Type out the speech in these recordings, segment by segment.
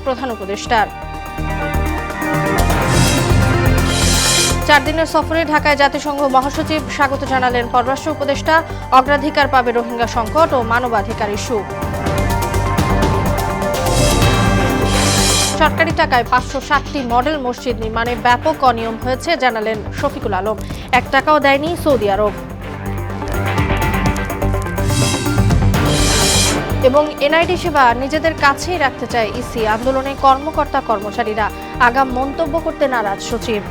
প্রধান উপদেষ্টার। 4 দিনের সফরে ঢাকায় জাতিসংঘ মহাসচিব স্বাগত জানালেন পররাষ্ট্র উপদেষ্টা। অগ্রাধিকার পাবে রোহিঙ্গা সংকট ও মানবাধিকার ইস্যু। সরকারি টাকায় 560টি মডেল মসজিদ নির্মাণে ব্যাপক অনিয়ম হয়েছে জানালেন শফিকুল আলম। 1 টাকাও দেয়নি সৌদি আরব। এবং এনআইডি সেবা নিজেদের কাছেই রাখতে চায় ইসি। আন্দোলনে কর্মকর্তা কর্মচারীরা আগাম মন্তব্য করতে নারাজ সচিব।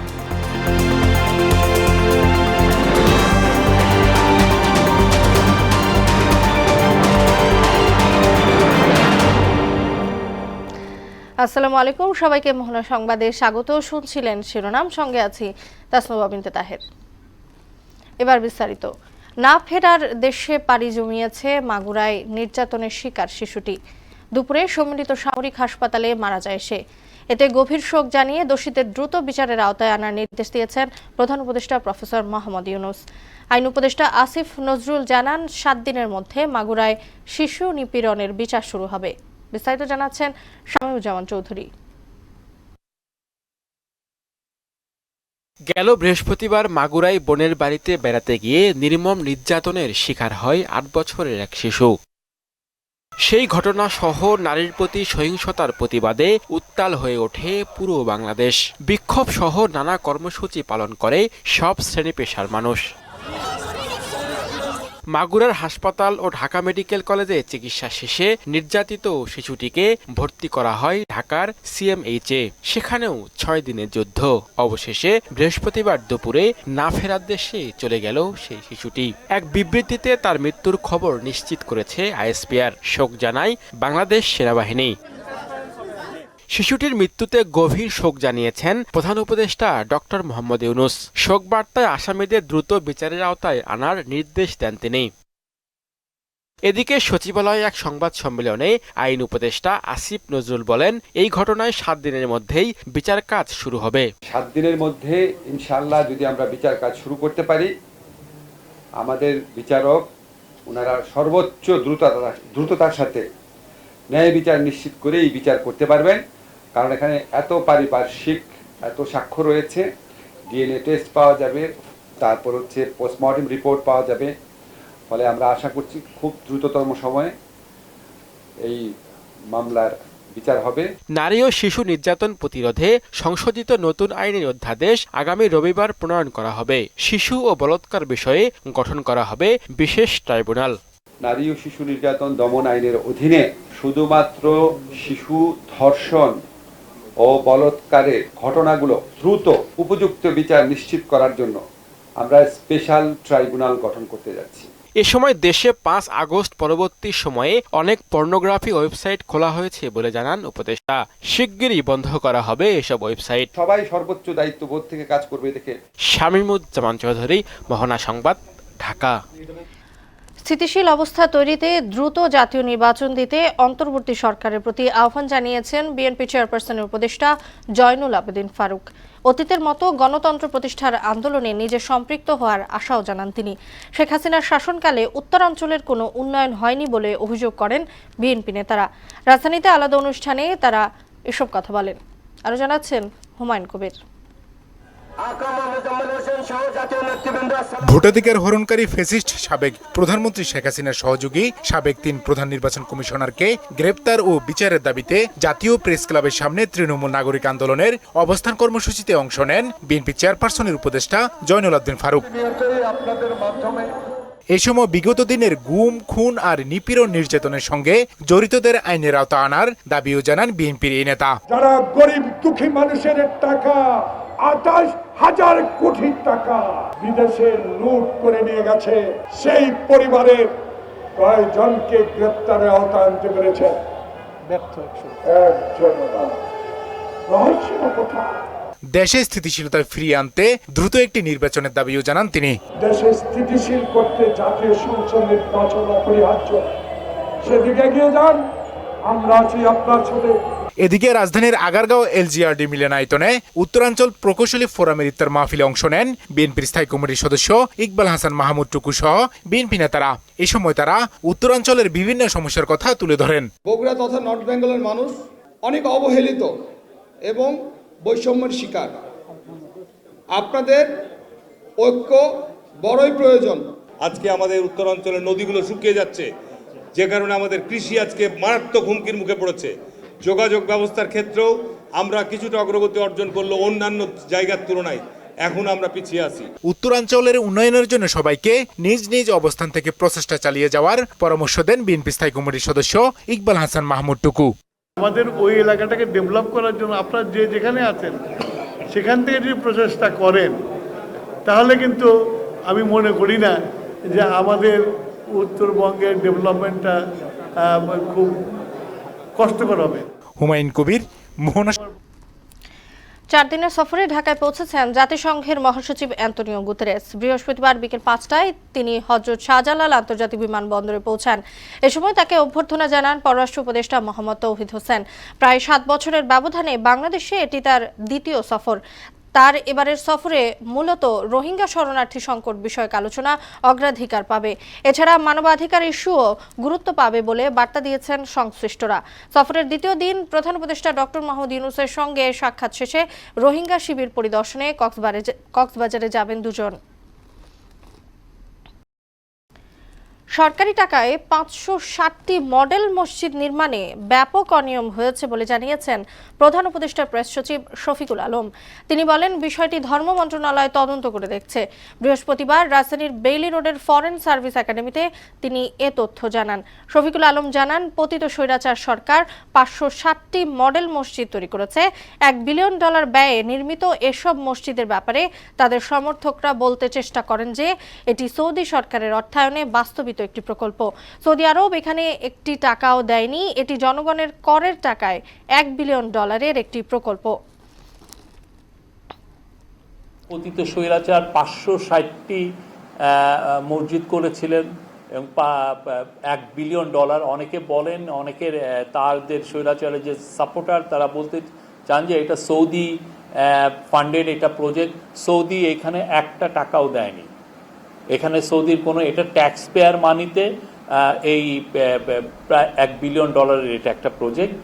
আসসালামু আলাইকুম, সবাইকে মোহনা সংবাদে স্বাগত। শুনছিলেন শিরোনাম, সঙ্গে আছি তাসনুবা বিনতে তাহের। এবার বিস্তারিত। না ফেরার দেশে পাড়ি জমিয়েছে মাগুরায় নির্যাতনের শিকার শিশুটি। দুপুরে সম্মিলিত সামরিক হাসপাতালে মারা যায় সে। এতে গভীর শোক জানিয়ে দোষীদের দ্রুত বিচারের আওতায় আনার নির্দেশ দিয়েছেন প্রধান উপদেষ্টা প্রফেসর মোহাম্মদ ইউনূস। আইন উপদেষ্টা আসিফ নজরুল জানান, 7 দিনের মধ্যে মাগুরায় শিশু নিপীড়নের বিচার শুরু হবে। বিস্তারিত জানাচ্ছেন শামীমুজ্জামান চৌধুরী। গেল বৃহস্পতিবার মাগুরায় বোনের বাড়িতে বেড়াতে গিয়ে নির্মম নির্যাতনের শিকার হয় 8 বছরের এক শিশু। সেই ঘটনা সহ নারীর প্রতি সহিংসতার প্রতিবাদে উত্তাল হয়ে ওঠে পুরো বাংলাদেশ। বিক্ষোভ সহ নানা কর্মসূচি পালন করে সব শ্রেণী পেশার মানুষ। মাগুরার হাসপাতাল ও ঢাকা মেডিকেল কলেজে চিকিৎসা শেষে নির্যাতিত শিশুটিকে ভর্তি করা হয় ঢাকার সিএমএইচে। সেখানেও 6 দিনের যুদ্ধ। অবশেষে বৃহস্পতিবার দুপুরে না ফেরার দেশে চলে গেল সেই শিশুটি। এক বিবৃতিতে তার মৃত্যুর খবর নিশ্চিত করেছে আইএসপিআর। শোক জানায় বাংলাদেশ সেনাবাহিনী। শিশুটির মৃত্যুতে গভীর শোক জানিয়েছেন প্রধান উপদেষ্টা ডক্টর মোহাম্মদ ইউনূস। শোক বার্তায় আসামিদের দ্রুত বিচারের আওতায় আনার নির্দেশ দেন তিনি। এদিকে সচিবালয়ে এক সংবাদ সম্মেলনে আইন উপদেষ্টা আসিফ নজরুল বলেন, এই ঘটনায় 7 দিনের মধ্যেই বিচার কাজ শুরু হবে। 7 দিনের মধ্যে ইনশাআল্লাহ যদি আমরা বিচার কাজ শুরু করতে পারি, আমাদের বিচারক ওনারা সর্বোচ্চ দ্রুততার সাথে ন্যায় বিচার নিশ্চিত করেই বিচার করতে পারবেন। কারণ এখানে এত পারিপার্শ্বিক এত সাক্ষ্য রয়েছে, ডিএনএ টেস্ট পাওয়া যাবে, তারপর হচ্ছে পোস্টমর্টেম রিপোর্ট পাওয়া যাবে। ফলে আমরা আশা করছি খুব দ্রুততম সময়ে এই মামলার বিচার হবে। নারী ও শিশু নির্যাতন প্রতিরোধে সংশোধিত নতুন আইনের অধ্যাদেশ আগামী রবিবার প্রণয়ন করা হবে। শিশু ও বলাৎকার বিষয়ে গঠন করা হবে বিশেষ ট্রাইব্যুনাল। নারী ও শিশু নির্যাতন দমন আইনের অধীনে শুধুমাত্র শিশু ধর্ষণ ও বলাৎকারের ঘটনাগুলো দ্রুত উপযুক্ত বিচার নিশ্চিত করার জন্য আমরা স্পেশাল ট্রাইব্যুনাল গঠন করতে যাচ্ছি। এ সময় দেশে 5 আগস্ট পরবর্তী সময়ে অনেক পর্নোগ্রাফি ওয়েবসাইট খোলা হয়েছে বলে জানান উপদেষ্টা। শিগগিরই বন্ধ করা হবে এসব ওয়েবসাইট। সবাই সর্বোচ্চ দায়িত্ববোধ থেকে কাজ করবে দেখে শামীমুজ্জামান চৌধুরী, মোহনা সংবাদ, ঢাকা। স্থিতিশীল অবস্থা তৈরিতে দ্রুত জাতীয় নির্বাচন দিতে অন্তর্বর্তী সরকারের প্রতি আহ্বান জানিয়েছেন বিএনপি চেয়ারপারসনের উপদেষ্টা জয়নুল আবেদিন ফারুক। অতীতের মতো গণতন্ত্র প্রতিষ্ঠার আন্দোলনে নিজে সম্পৃক্ত হওয়ার আশাও জানান তিনি। শেখ হাসিনার শাসনকালে উত্তরাঞ্চলের কোনো উন্নয়ন হয়নি বলে অভিযোগ করেন বিএনপি নেতারা। রাজধানীতে আলাদা অনুষ্ঠানে তারা এসব কথা বলেন। আরও জানাচ্ছেন হুমায়ুন কবির। ভোটাধিকার হরণকারী ফ্যাসিস্ট সাবেক প্রধানমন্ত্রী শেখ হাসিনার সহযোগী সাবেক 3 প্রধান নির্বাচন কমিশনারকে গ্রেপ্তার ও বিচারের দাবিতে জাতীয় প্রেস ক্লাবের সামনে তৃণমূল নাগরিক আন্দোলনের অবস্থান কর্মসূচিতে অংশ নেন বিএনপি চেয়ারপারসনের উপদেষ্টা জয়নুল আবেদিন ফারুক। এই সময় বিগত দিনের গুম, খুন আর নিপীড়ন নির্যাতনের সঙ্গে জড়িতদের আইনের আওতা আনার দাবিও জানান বিএনপির এই নেতা। যারা গরিব দুঃখী মানুষের টাকা 28,000 কোটি টাকা বিদেশে লুট করে নিয়ে গেছে, সেই পরিবারের কয়েকজনকে গ্রেপ্তারের আওতায় আনতে পেরেছে? ব্যর্থ একজন। রহস্য কোথায়? দেশে স্থিতিশীলতা ফিরিয়ে আনতে দ্রুত একটি নির্বাচনের দাবিও জানান তিনি। দেশে স্থিতিশীল করতে জাতীয় সংসদ নির্বাচন অপরিহার্য, সেদিকে এগিয়ে যান, আমরা আছি আপনার সাথে। এদিকে রাজধানীর আগারগাঁও এলজিআরডি মিলনায়তনে উত্তরাঞ্চল প্রকৌশলী ফোরামের ইফতার মাহফিলে অংশ নেন বিএনপির স্থায়ী কমিটির সদস্য ইকবাল হাসান মাহমুদ টুকু সহ বিএনপি নেতারা। এই সময় তারা উত্তরাঞ্চলের বিভিন্ন সমস্যার কথা তুলে ধরেন। বগুড়া তথা নর্থ বেঙ্গলের মানুষ অনেক অবহেলিত এবং বৈষম্যের শিকার। আপনাদের ঐক্য বড়ই প্রয়োজন। আজকে আমাদের উত্তরাঞ্চলের নদীগুলো শুকিয়ে যাচ্ছে, যে কারণে আমাদের কৃষি আজকে মারাত্মক হুমকির মুখে পড়েছে। যোগাযোগ ব্যবস্থার ক্ষেত্রেও আমরা কিছুটা অগ্রগতি অর্জন করলেও অন্যান্য জায়গার তুলনায় এখন আমরা পিছিয়ে আছি। উত্তরাঞ্চলের উন্নয়নের জন্য সবাইকে নিজ নিজ অবস্থান থেকে প্রচেষ্টা চালিয়ে যাওয়ার পরামর্শ দেন বিএনপি স্থায়ী কমিটির সদস্য ইকবাল হাসান মাহমুদ টুকু। আমাদের ওই এলাকাটাকে ডেভেলপ করার জন্য আপনারা যেখানে আছেন সেখান থেকে যদি প্রচেষ্টা করেন, তাহলে কিন্তু আমি মনে করি না যে আমাদের উত্তরবঙ্গের ডেভেলপমেন্টটা খুব কষ্টকর হবে। হুমায়ুন কবির, মোহনা। 4 দিনের সফরে ঢাকায় পৌঁছেছেন জাতিসংঘের মহাসচিব অ্যান্তোনিও গুতেরেস। বৃহস্পতিবার বিকেল 5টায় তিনি হযরত শাহজালাল আন্তর্জাতিক বিমানবন্দরে পৌঁছান। এ সময় তাকে অভ্যর্থনা জানান পররাষ্ট্র উপদেষ্টা মোহাম্মদ তৌহিদ হোসেন। প্রায় 7 বছরের ব্যবধানে বাংলাদেশে এটি তার দ্বিতীয় সফর। তার এবারের সফরে মূলত রোহিঙ্গা শরণার্থী সংকট বিষয়ক আলোচনা অগ্রাধিকার পাবে। এছাড়া মানবাধিকার ইস্যুও গুরুত্ব পাবে বলে বার্তা দিয়েছেন সংশ্লিষ্টরা। সফরের দ্বিতীয় দিন প্রধান উপদেষ্টা ডক্টর মাহমুদ ইউনূসের সঙ্গে সাক্ষাৎ শেষে রোহিঙ্গা শিবির পরিদর্শনে কক্সবাজারে যাবেন দুজন। সরকারি টাকায় 560টি মডেল মসজিদ নির্মাণে ব্যাপক অনিয়ম হয়েছে বলে জানিয়েছেন প্রধান উপদেষ্টার প্রেস সচিব শফিকুল আলম। তিনি বলেন, বিষয়টি ধর্ম মন্ত্রণালয় তদন্ত করে দেখছে। বৃহস্পতিবার রাজধানীর বেইলি রোডের ফরেন সার্ভিস একাডেমিতে তিনি এ তথ্য জানান। শফিকুল আলম জানান, পতিত স্বৈরাচার সরকার 560টি মডেল মসজিদ তৈরি করেছে। $1 বিলিয়ন ব্যয়ে নির্মিত এসব মসজিদের ব্যাপারে তাদের সমর্থকরা বলতে চেষ্টা করেন যে এটি সৌদি সরকারের অর্থায়নে বাস্তবিত একটি প্রকল্প। সৌদি আরব এখানে একটি টাকাও দেয়নি, এটি জনগণের করের টাকায় $1 বিলিয়ন একটি প্রকল্প। পতিত স্বৈরাচার 560টি মসজিদ করেছিলেন এবং $1 বিলিয়ন। অনেকে বলেন, অনেকের তাদের স্বৈরাচারের যে সাপোর্টার তারা বলতে চান যে এটা সৌদি ফান্ডেড এটা প্রজেক্ট। সৌদি এখানে একটা টাকাও দেয়নি। এখানে সৌদির কোনো, এটা ট্যাক্স পেয়ার মানিতে এই প্রায় $1 বিলিয়ন এটা একটা প্রজেক্ট।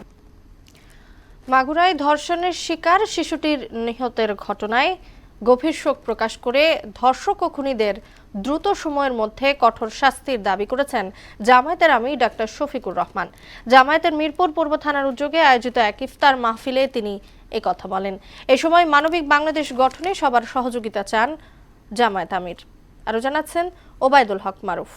মাগুরায় ধর্ষণের শিকার শিশুটির নিহতের ঘটনায় গভীর শোক প্রকাশ করে ধর্ষক ও খুনিদের দ্রুত সময়ের মধ্যে কঠোর শাস্তির দাবি করেছেন জামায়াতের আমির ডাক্তার শফিকুর রহমান। জামায়াতের মিরপুর পূর্ব থানার উদ্যোগে আয়োজিত এক ইফতার মাহফিলে তিনি একথা বলেন। এ সময় মানবিক বাংলাদেশ গঠনে সবার সহযোগিতা চান জামায়াত আমির। আরো জানাচ্ছেন ওবায়দুল হক মারুফ।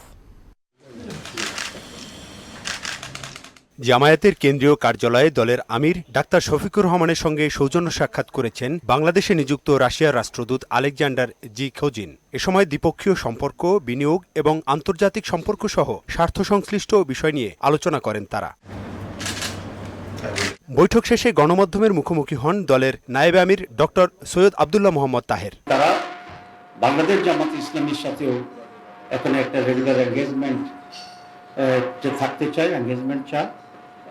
জামায়াতের কেন্দ্রীয় কার্যালয়ে দলের আমির ডাক্তার শফিকুর রহমানের সঙ্গে সৌজন্য সাক্ষাৎ করেছেন বাংলাদেশে নিযুক্ত রাশিয়ার রাষ্ট্রদূত আলেকজান্ডার জি খোজিন। এ সময় দ্বিপক্ষীয় সম্পর্ক, বিনিয়োগ এবং আন্তর্জাতিক সম্পর্ক সহ স্বার্থ সংশ্লিষ্ট বিষয় নিয়ে আলোচনা করেন তারা। বৈঠক শেষে গণমাধ্যমের মুখোমুখি হন দলের নায়েবে আমির ডক্টর সৈয়দ আব্দুল্লাহ মোহাম্মদ তাহের। তারা বাংলাদেশ জামাত ইসলামীর সাথেও এখন একটা রেগুলার এঙ্গেজমেন্ট থাকতে চাই, এঙ্গেজমেন্ট চাই,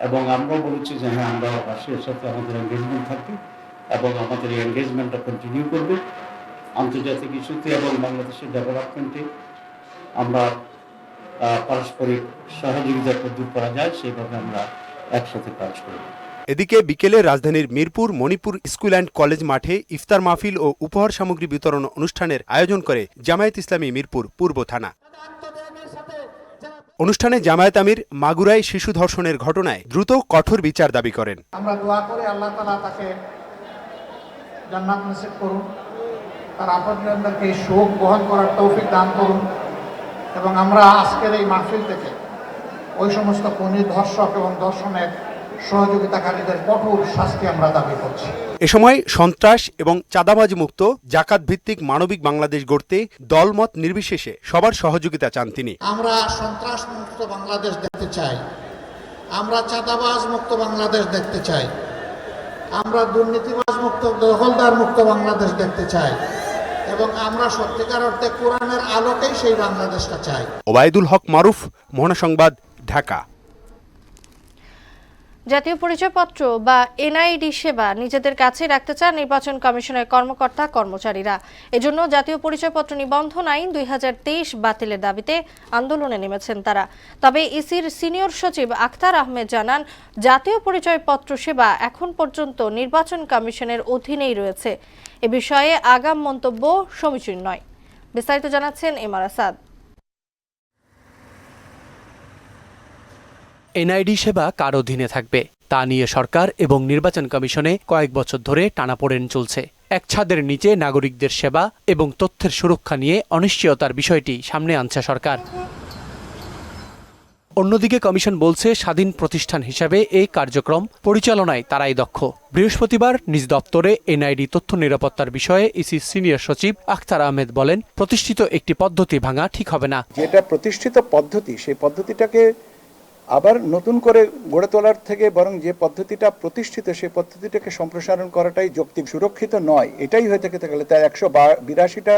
এবং আমরাও বলেছি যে হ্যাঁ, আমরা রাশিয়ার সাথে আমাদের এঙ্গেজমেন্ট থাকবে এবং আমাদের এই এঙ্গেজমেন্টটা কন্টিনিউ করবে। আন্তর্জাতিক ইস্যুতে এবং বাংলাদেশের ডেভেলপমেন্টে আমরা পারস্পরিক সহযোগিতা দূর করা যায় সেইভাবে আমরা একসাথে কাজ করব। এদিকে বিকেলে রাজধানীর Mirpur Manipur school and college মাঠে ইফতার মাহফিল ও উপহার সামগ্রী বিতরণ অনুষ্ঠানের আয়োজন করে জামায়াত ইসলামী মিরপুর পূর্ব থানা। অনুষ্ঠানে জামায়াত আমির মাগুরায় শিশু ধর্ষণের ঘটনায় দ্রুত কঠোর বিচার দাবি করেন। আমরা দোয়া করি আল্লাহ তাআলা তাকে জান্নাত নসিব করুন, তার আপনজনদেরকে শোক বহন করার তৌফিক দান করুন, এবং আমরা আজকের এই মাহফিল থেকে ওই সমস্ত খুনি, ধর্ষক এবং ধর্ষণের সহযোগিতাকারীদের কঠোর শাস্তি আমরা দাবি করছি। এ সময় সন্ত্রাস এবং চাঁদাবাজি মুক্ত জাকাত ভিত্তিক মানবিক বাংলাদেশ গড়তে দলমত নির্বিশেষে সবার সহযোগিতা চান তিনি। আমরা সন্ত্রাস মুক্ত বাংলাদেশ দেখতে চাই, আমরা চাঁদাবাজ মুক্ত বাংলাদেশ দেখতে চাই, আমরা দুর্নীতিবাজ মুক্ত, দখলদার মুক্ত বাংলাদেশ দেখতে চাই, এবং আমরা সত্যিকার অর্থে কোরআনের আলোকেই সেই বাংলাদেশটা চাই। ওবায়দুল হক মারুফ, মোহনা সংবাদ, ঢাকা। জাতীয় পরিচয়পত্র বা এনআইডি সেবা নিজেদের কাছে রাখতে চান নির্বাচন কমিশনের কর্মকর্তা কর্মচারীরা। এজন্য জাতীয় পরিচয়পত্র নিবন্ধন আইন 2023 বাতিলের দাবিতে আন্দোলনে নেমেছেন তারা। তবে ইসির সিনিয়র সচিব আখতার আহমেদ জানান, জাতীয় পরিচয়পত্র সেবা এখন পর্যন্ত নির্বাচন কমিশনের অধীনেই রয়েছে। এ বিষয়ে আগাম মন্তব্য সমীচীন নয়। বিস্তারিত জানাচ্ছেন এমআর আসাদ। এনআইডি সেবা কার অধীনে থাকবে তা নিয়ে সরকার এবং নির্বাচন কমিশনে কয়েক বছর ধরে টানাপোড়েন চলছে। এক ছাদের নিচে নাগরিকদের সেবা এবং তথ্যের সুরক্ষা নিয়ে অনিশ্চয়তার বিষয়টি সামনে আনছে সরকার। অন্যদিকে কমিশন বলছে, স্বাধীন প্রতিষ্ঠান হিসাবে এই কার্যক্রম পরিচালনায় তারাই দক্ষ। বৃহস্পতিবার নিজ দপ্তরে এনআইডি তথ্য নিরাপত্তার বিষয়ে ইসি সিনিয়র সচিব আখতার আহমেদ বলেন, প্রতিষ্ঠিত একটি পদ্ধতি ভাঙা ঠিক হবে না। যেটা প্রতিষ্ঠিত পদ্ধতি, সেই পদ্ধতিটাকে আবার নতুন করে গড়ে তোলার থেকে বরং যে পদ্ধতিটা প্রতিষ্ঠিত সেই পদ্ধতিটাকে সম্প্রসারণ করাটাই যৌক্তিক। সুরক্ষিত নয়, এটাই হয়ে থেকে গেলে তাই 182টা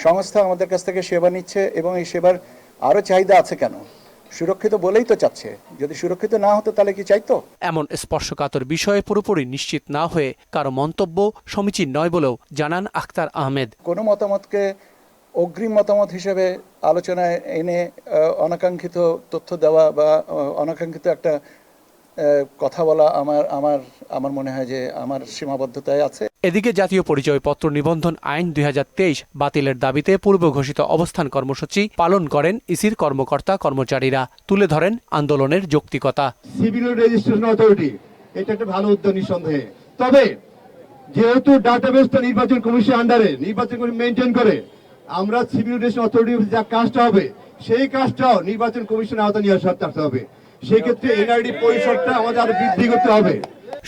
সংস্থা আমাদের কাছ থেকে সেবা নিচ্ছে এবং এই সেবার আরো চাহিদা আছে কেন? সুরক্ষিত বলেই তো চাচ্ছে। যদি সুরক্ষিত না হতো তাহলে কি চাইতো? এমন স্পর্শকাতর বিষয়ে পুরোপুরি নিশ্চিত না হয়ে কারো মন্তব্য সমীচীন নয় বলেও জানান আখতার আহমেদ। কোনো মতামতকে অগ্রিম মতামত হিসেবে আলোচনায় এনে অনাকাঙ্ক্ষিত তথ্য দেওয়া বা অনাকাঙ্ক্ষিত একটা কথা বলা আমার মনে হয় যে আমার সীমাবদ্ধতায় আছে। এদিকে জাতীয় পরিচয়পত্র নিবন্ধন আইন 2023 বাতিলের দাবিতে পূর্ব ঘোষিত অবস্থান কর্মসূচি পালন করেন ইসির কর্মকর্তা কর্মচারীরা। তুলে ধরেন আন্দোলনের যৌক্তিকতা। সিভিল রেজিস্ট্রেশন অথরিটি এটা একটা ভালো উদ্যোগ নিঃসন্দেহে, তবে যেহেতু ডাটাবেসটা নির্বাচন কমিশন আন্ডারে নির্বাচন কমিশন মেনটেন করে, আমরা সিভিল রেজিস্ট্রেশন অথরিটি যা কাজটা হবে সেই কাজটাও নির্বাচন কমিশনের আওতায় নিয়ে আসতে হবে। সেই ক্ষেত্রে এনআইডি পরিসরটা আমাদের আরো বৃদ্ধি করতে হবে।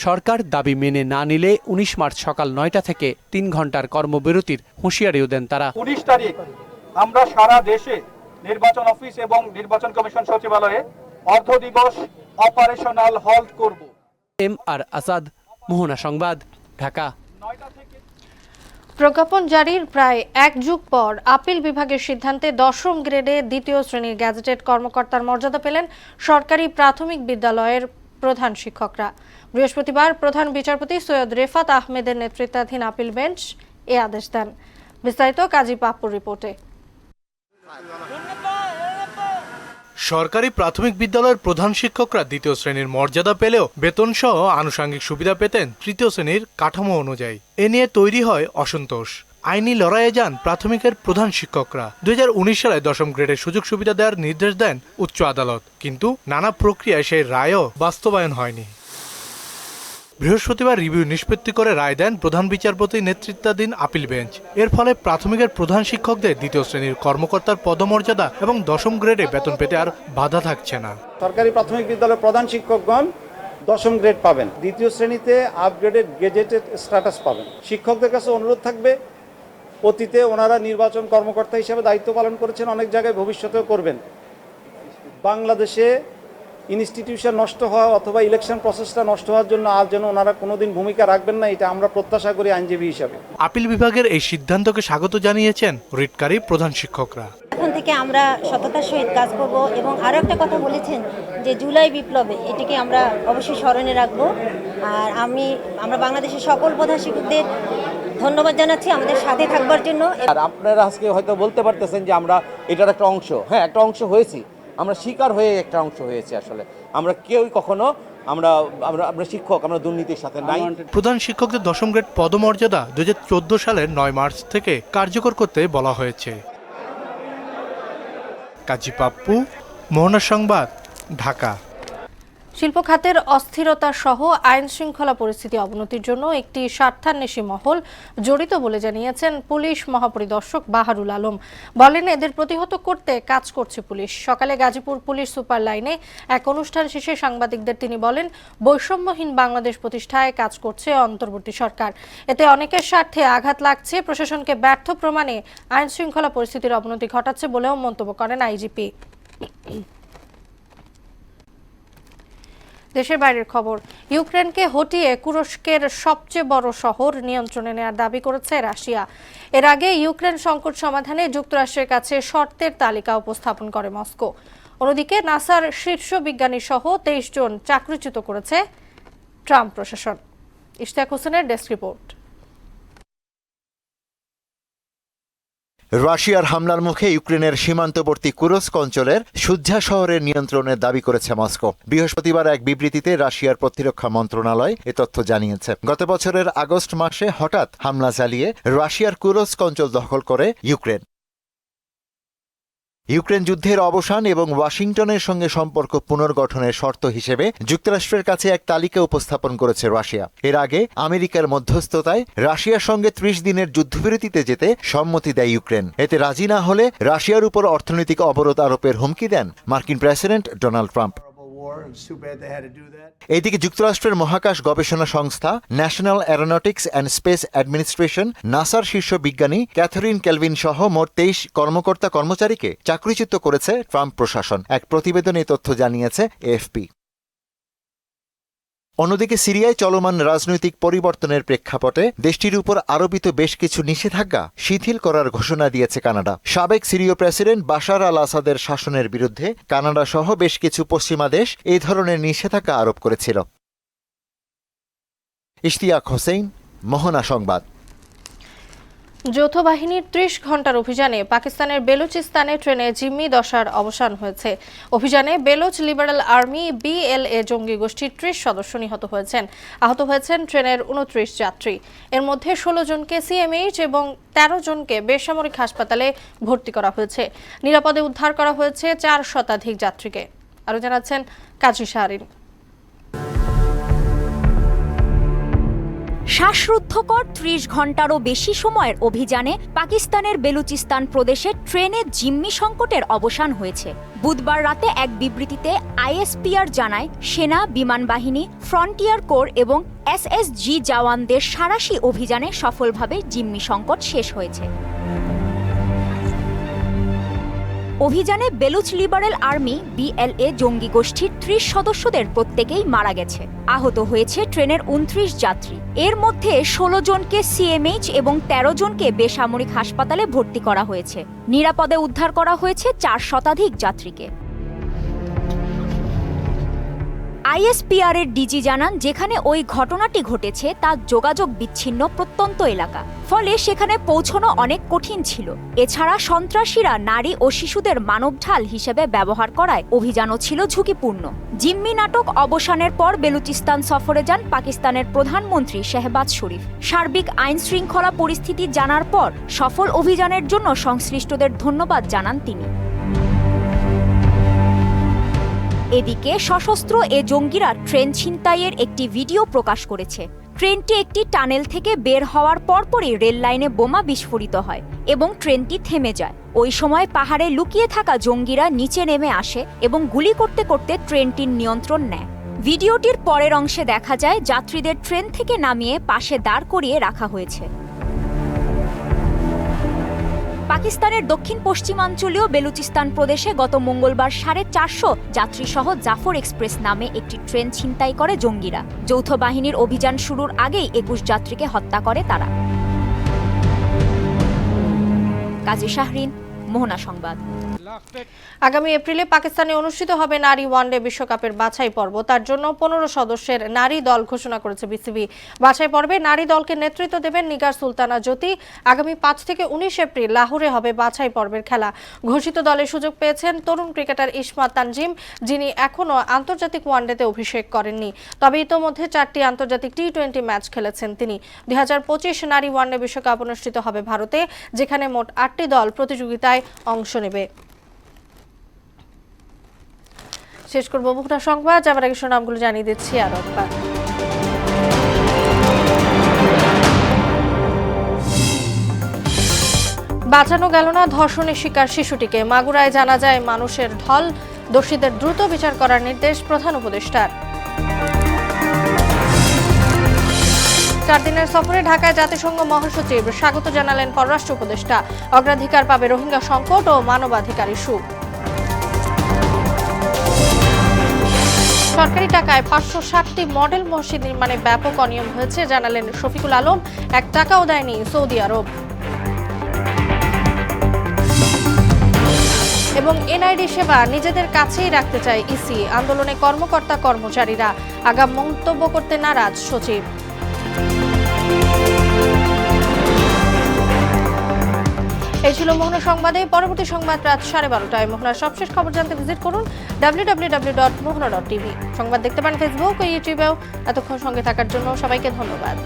সরকার দাবি মেনে না নিলে 19 মার্চ সকাল 9টা থেকে 3 ঘন্টার কর্মবিরতির হুঁশিয়ারিও দেন তারা। 19 তারিখ আমরা সারা দেশে নির্বাচন অফিস এবং নির্বাচন কমিশন সচিবালয়ে অর্ধ দিবস অপারেশনাল হল্ট করব। এমআর আসাদ, মোহনা সংবাদ, ঢাকা। প্রজ্ঞাপন জারির প্রায় 1 যুগ পর আপিল বিভাগের সিদ্ধান্তে 10ম গ্রেডে 2য় শ্রেণীর গ্যাজেটেড কর্মকর্তার মর্যাদা পেলেন সরকারি প্রাথমিক বিদ্যালয়ের প্রধান শিক্ষকরা। বৃহস্পতিবার প্রধান বিচারপতি সৈয়দ রেফাত আহমেদের নেতৃত্বাধীন আপিল বেঞ্চ এ আদেশ দেন। বিস্তারিত কাজী পাপ্পুর রিপোর্টে। সরকারি প্রাথমিক বিদ্যালয়ের প্রধান শিক্ষকরা 2য় শ্রেণীর মর্যাদা পেলেও বেতন সহ আনুষঙ্গিক সুবিধা পেতেন 3য় শ্রেণীর কাঠামো অনুযায়ী। এ নিয়ে তৈরি হয় অসন্তোষ। আইনি লড়াইয়ে যান প্রাথমিকের প্রধান শিক্ষকরা। 2019 সালে 10ম গ্রেডের সুযোগ সুবিধা দেওয়ার নির্দেশ দেন উচ্চ আদালত, কিন্তু নানা প্রক্রিয়ায় সেই রায়ও বাস্তবায়ন হয়নি। বৃহস্পতিবার রিভিউ নিষ্পত্তি করে রায় দেন প্রধান বিচারপতি নেতৃত্বাধীন আপিল বেঞ্চ। এর ফলে প্রাথমিকের প্রধান শিক্ষকদের 2য় শ্রেণীর কর্মকর্তার পদমর্যাদা এবং 10ম গ্রেডে বেতন পেতে আর বাধা থাকছে না। সরকারি প্রাথমিক বিদ্যালয়ের প্রধান শিক্ষকগণ 10ম গ্রেড পাবেন, 2য় শ্রেণীতে আপগ্রেডেড গেজেটেড স্ট্যাটাস পাবেন। শিক্ষকদের কাছে অনুরোধ থাকবে, অতীতে ওনারা নির্বাচন কর্মকর্তা হিসেবে দায়িত্ব পালন করেছেন, অনেক জায়গায় ভবিষ্যতেও করবেন। বাংলাদেশে ইনস্টিটিউশন নষ্ট হওয়া অথবা ইলেকশন প্রসেসটা নষ্ট হওয়ার জন্য আর যেন ওনারা কোনোদিন ভূমিকা রাখবেন না, এটা আমরা প্রত্যাশা করি আইনজীবী হিসাবে। আপিল বিভাগের এই সিদ্ধান্তকে স্বাগত জানিয়েছেন রিটকারী প্রধান শিক্ষকরা। এখন থেকে আমরা সততার সহিত কাজ করব এবং আরও একটা কথা বলেছেন যে জুলাই বিপ্লবে এটিকে আমরা অবশ্যই স্মরণে রাখবো। আর আমরা বাংলাদেশের সকল প্রধান শিক্ষকদের ধন্যবাদ জানাচ্ছি আমাদের সাথে থাকবার জন্য। আর আপনারা আজকে হয়তো বলতে পারতেছেন যে আমরা এটার একটা অংশ, হ্যাঁ একটা অংশ হয়েছি, আমরা শিকার হয়ে একটা অংশ হয়েছে। আসলে আমরা কেউই কখনো আমরা শিক্ষক, আমরা দুর্নীতির সাথে নাই। প্রধান শিক্ষকদের 10ম গ্রেড পদমর্যাদা 2014 সালের 9 মার্চ থেকে কার্যকর করতে বলা হয়েছে। কাজী পাপ্পু, মোহনা সংবাদ, ঢাকা। শিল্প খাতের অস্থিরতা সহ আইন শৃঙ্খলা পরিস্থিতি অবনতির জন্য একটি স্বার্থান্বেষী মহল জড়িত বলে জানিয়েছেন পুলিশ মহাপরিদর্শক বাহারুল আলম। বলেন, এদের প্রতিহত করতে কাজ করছে পুলিশ। সকালে গাজীপুর পুলিশ সুপার লাইনে এক অনুষ্ঠান শেষে সাংবাদিকদের তিনি বলেন, বৈষম্যহীন বাংলাদেশ প্রতিষ্ঠায় কাজ করছে অন্তর্বর্তী সরকার। এতে অনেকের স্বার্থে আঘাত লাগছে, প্রশাসনকে ব্যর্থ প্রমাণে আইন শৃঙ্খলা পরিস্থিতির অবনতি ঘটাচ্ছে বলেও মন্তব্য করেন আইজিপি। দেশের বাইরের খবর, ইউক্রেনকে হটিয়ে তুরস্কের সবচেয়ে বড় শহর নিয়ন্ত্রণে নেওয়ার দাবি করেছে রাশিয়া। এর আগে ইউক্রেন সংকট সমাধানে যুক্তরাষ্ট্রের কাছে শর্তের তালিকা উপস্থাপন করে মস্কো। অন্যদিকে নাসার শীর্ষ বিজ্ঞানী সহ 23 জন চাকরিচ্যুত করেছে ট্রাম্প প্রশাসন। ইশতিয়াক হোসেনের ডেস্ক রিপোর্ট। রাশিয়ার হামলার মুখে ইউক্রেনের সীমান্তবর্তী কুরস্ক অঞ্চলের সুজ্জা শহরের নিয়ন্ত্রণের দাবি করেছে মস্কো। বৃহস্পতিবার এক বিবৃতিতে রাশিয়ার প্রতিরক্ষা মন্ত্রণালয় এ তথ্য জানিয়েছে। গত বছরের আগস্ট মাসে হঠাৎ হামলা চালিয়ে রাশিয়ার কুরস্ক অঞ্চল দখল করে ইউক্রেন। ইউক্রেন যুদ্ধের অবসান এবং ওয়াশিংটনের সঙ্গে সম্পর্ক পুনর্গঠনের শর্ত হিসেবে যুক্তরাষ্ট্রের কাছে এক তালিকা উপস্থাপন করেছে রাশিয়া। এর আগে আমেরিকার মধ্যস্থতায় রাশিয়ার সঙ্গে ৩০ দিনের যুদ্ধবিরতিতে যেতে সম্মতি দেয় ইউক্রেন। এতে রাজি না হলে রাশিয়ার উপর অর্থনৈতিক অবরোধ আরোপের হুমকি দেন মার্কিন প্রেসিডেন্ট ডোনাল্ড ট্রাম্প। এদিকে যুক্তরাষ্ট্রের মহাকাশ গবেষণা সংস্থা national Aeronautics and space administration নাসার শীর্ষ বিজ্ঞানী ক্যাথরিন কেলভিন সহ মোট ২৩ কর্মকর্তা কর্মচারীকে চাকরিচ্যুত করেছে ট্রাম্প প্রশাসন। এক প্রতিবেদনে তথ্য জানিয়েছে এএফপি। অন্যদিকে সিরিয়ায় চলমান রাজনৈতিক পরিবর্তনের প্রেক্ষাপটে দেশটির উপর আরোপিত বেশ কিছু নিষেধাজ্ঞা শিথিল করার ঘোষণা দিয়েছে কানাডা। সাবেক সিরীয় প্রেসিডেন্ট বাশার আল আসাদের শাসনের বিরুদ্ধে কানাডা সহ বেশ কিছু পশ্চিমা দেশ এই ধরনের নিষেধাজ্ঞা আরোপ করেছিল। ইশতিয়াক হোসেন, মোহনা সংবাদ। যৌথ বাহিনীর ৩০ ঘণ্টার অভিযানে পাকিস্তানের বেলুচিস্তানে ট্রেনে জিম্মি দশার অবসান হয়েছে। অভিযানে বেলুচ লিবারেল আর্মি BLA জঙ্গি গোষ্ঠীর ৩০ সদস্য নিহত হয়েছেন। আহত হয়েছেন ট্রেনের ২৯ যাত্রী। এর মধ্যে ১৬ জনকে CMH এবং ১৩ জনকে বেসামরিক হাসপাতালে ভর্তি করা হয়েছে। নিরাপদে উদ্ধার করা হয়েছে ৪ শতাধিক যাত্রীকে। আরও জানাচ্ছেন কাজী শাহরিন। শ্বাসরুদ্ধকর ৩০ ঘণ্টারও বেশি সময়ের অভিযানে পাকিস্তানের বেলুচিস্তান প্রদেশে ট্রেনে জিম্মি সংকটের অবসান হয়েছে। বুধবার রাতে এক বিবৃতিতে ISPR জানায়, সেনা, বিমান বাহিনী, ফ্রন্টিয়ার কোর এবং SSG জওয়ানদের সাঁড়াশি অভিযানে সফলভাবে জিম্মি সংকট শেষ হয়েছে। অভিযানে বেলুচ লিবারেল আর্মি BLA জঙ্গি গোষ্ঠীর ৩০ সদস্যদের প্রত্যেকেই মারা গেছে। আহত হয়েছে ট্রেনের ২৯ যাত্রী। এর মধ্যে ১৬ জনকে CMH এবং ১৩ জনকে বেসামরিক হাসপাতালে ভর্তি করা হয়েছে। নিরাপদে উদ্ধার করা হয়েছে ৪ শতাধিক যাত্রীকে। ISPR এর ডিজি জানান, যেখানে ওই ঘটনাটি ঘটেছে তা যোগাযোগ বিচ্ছিন্ন প্রত্যন্ত এলাকা, ফলে সেখানে পৌঁছানো অনেক কঠিন ছিল। এছাড়া সন্ত্রাসীরা নারী ও শিশুদের মানবঢাল হিসেবে ব্যবহার করায় অভিযানও ছিল ঝুঁকিপূর্ণ। জিম্মি নাটক অবসানের পর বেলুচিস্তান সফরে যান পাকিস্তানের প্রধানমন্ত্রী শেহবাজ শরীফ। সার্বিক আইন শৃঙ্খলা পরিস্থিতি জানার পর সফল অভিযানের জন্য সংশ্লিষ্টদের ধন্যবাদ জানান তিনি। এদিকে সশস্ত্র এ জঙ্গিরা ট্রেন ছিনতাইয়ের একটি ভিডিও প্রকাশ করেছে। ট্রেনটি একটি টানেল থেকে বের হওয়ার পরপরই রেল লাইনে বোমা বিস্ফোরিত হয় এবং ট্রেনটি থেমে যায়। ওই সময় পাহাড়ে লুকিয়ে থাকা জঙ্গিরা নিচে নেমে আসে এবং গুলি করতে করতে ট্রেনটির নিয়ন্ত্রণ নেয়। ভিডিওটির পরের অংশে দেখা যায় যাত্রীদের ট্রেন থেকে নামিয়ে পাশে দাঁড় করিয়ে রাখা হয়েছে। পাকিস্তানের দক্ষিণ পশ্চিমাঞ্চলীয় বেলুচিস্তান প্রদেশে গত মঙ্গলবার 450 যাত্রীসহ জাফর এক্সপ্রেস নামে একটি ট্রেন ছিনতাই করে জঙ্গিরা। যৌথ বাহিনীর অভিযান শুরুর আগেই 21 যাত্রীকে হত্যা করে তারা। কাজী শাহরিন, মোহনা সংবাদ। আগামী এপ্রিলে পাকিস্তানে অনুষ্ঠিত হবে নারী ওয়ানডে বিশ্বকাপের বাছাই পর্ব। তার জন্য 15 সদস্যের নারী দল ঘোষণা করেছে বিসিবি। বাছাই পর্বে নারী দলকে নেতৃত্ব দেবেন নিগার সুলতানা জ্যোতি। আগামী 5 থেকে 19 এপ্রিল লাহোরে হবে বাছাই পর্বের খেলা। ঘোষিত দলে সুযোগ পেয়েছেন তরুণ ক্রিকেটার ইসমা তানজিম, যিনি এখনও আন্তর্জাতিক ওয়ানডেতে অভিষেক করেননি। তবে ইতোমধ্যে 4টি আন্তর্জাতিক T20 ম্যাচ খেলেছেন তিনি। 2025 নারী ওয়ানডে বিশ্বকাপ অনুষ্ঠিত হবে ভারতে, যেখানে মোট 8টি দল প্রতিযোগিতায় অংশ নেবে। শেষ করব মুখটা সংবাদ, যাবার আগে নামগুলো জানিয়ে দিচ্ছি আরো একবার। বাঁচানো গেল না ধর্ষণের শিকার শিশুটিকে। মাগুরায় জানা যায় মানুষের ঢল। দোষীদের দ্রুত বিচার করার নির্দেশ প্রধান উপদেষ্টার। 4 দিনের সফরে ঢাকায় জাতিসংঘ মহাসচিব স্বাগত জানালেন পররাষ্ট্র উপদেষ্টা। অগ্রাধিকার পাবে রোহিঙ্গা সংকট ও মানবাধিকার ইস্যু। সরকারি টাকায় 560টি মডেল মসজিদ নির্মাণে ব্যাপক অনিয়ম হয়েছে জানালেন শফিকুল আলম। 1 টাকাও দেয়নি সৌদি আরব। এবং এনআইডি সেবা নিজেদের কাছেই রাখতে চায় ইসি। আন্দোলনে কর্মকর্তা কর্মচারীরা, আগাম মন্তব্য করতে নারাজ সচিব। এই ছিল মোহনা সংবাদে। পরবর্তী সংবাদ রাত 12:30টায়। মোহনার সবশেষ খবর জানতে ভিজিট করুন www.mohana.tv। সংবাদ দেখতে পান ফেসবুক ও ইউটিউবেও। এতক্ষণ সঙ্গে থাকার জন্য সবাইকে ধন্যবাদ।